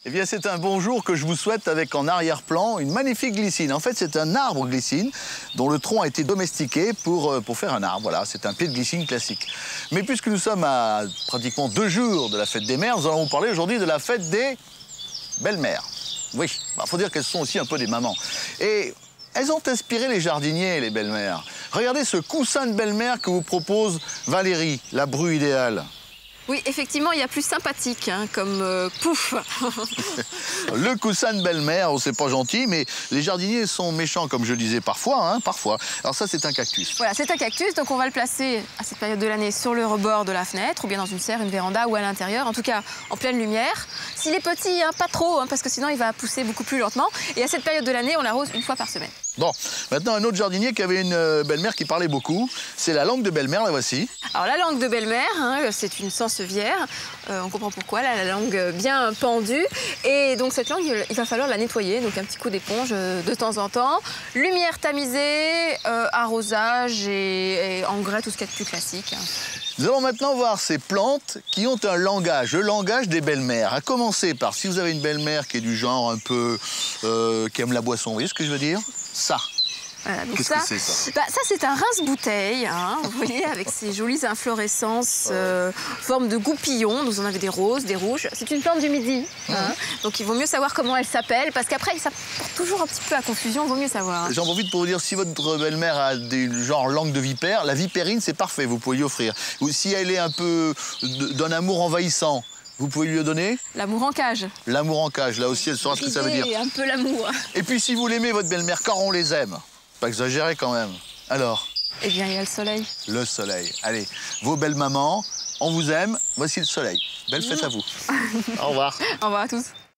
Eh bien, c'est un bonjour que je vous souhaite avec en arrière-plan une magnifique glycine. En fait, c'est un arbre glycine dont le tronc a été domestiqué pour faire un arbre. Voilà, c'est un pied de glycine classique. Mais puisque nous sommes à pratiquement 2 jours de la fête des mères, nous allons vous parler aujourd'hui de la fête des belles-mères. Oui, faut dire qu'elles sont aussi un peu des mamans. Et elles ont inspiré les jardiniers, les belles-mères. Regardez ce coussin de belle-mère que vous propose Valérie, la bru idéale. Oui, effectivement, il y a plus sympathique, hein, comme pouf. Le coussin de belle-mère, oh, c'est pas gentil, mais les jardiniers sont méchants, comme je le disais parfois, hein, parfois. Alors ça, c'est un cactus. Voilà, c'est un cactus, donc on va le placer à cette période de l'année sur le rebord de la fenêtre, ou bien dans une serre, une véranda, ou à l'intérieur, en tout cas en pleine lumière. S'il est petit, hein, pas trop, hein, parce que sinon il va pousser beaucoup plus lentement. Et à cette période de l'année, on l'arrose 1 fois par semaine. Bon, maintenant un autre jardinier qui avait une belle-mère qui parlait beaucoup, c'est la langue de belle-mère, la voici. Alors la langue de belle-mère, hein, c'est une sansevière, on comprend pourquoi, là, la langue bien pendue. Et donc cette langue, il va falloir la nettoyer, donc un petit coup d'éponge de temps en temps. Lumière tamisée, arrosage et engrais, tout ce qu'il y a de plus classique. Nous allons maintenant voir ces plantes qui ont un langage, le langage des belles-mères. À commencer par, si vous avez une belle-mère qui est du genre un peu, qui aime la boisson, vous voyez ce que je veux dire? Ça. Voilà, qu'est-ce que c'est, ça? Ça, c'est un rince-bouteille, hein, vous voyez, avec ces jolies inflorescences forme de goupillons. Nous en avons des roses, des rouges. C'est une plante du midi, hein, donc il vaut mieux savoir comment elle s'appelle, parce qu'après, ça porte toujours un petit peu à confusion, il vaut mieux savoir. Hein. J'en profite pour vous dire, si votre belle-mère a des genres langue de vipère, la vipérine, c'est parfait, vous pouvez lui offrir. Ou si elle est un peu d'un amour envahissant, vous pouvez lui donner? L'amour en cage. L'amour en cage, là aussi, elle saura ce que ça veut dire. Un peu l'amour. Et puis, si vous l'aimez, votre belle-mère, car on les aime. Pas exagéré quand même. Alors? Eh bien, il y a le soleil. Le soleil. Allez, vos belles mamans, on vous aime. Voici le soleil. Belle fête à vous. Au revoir. Au revoir à tous.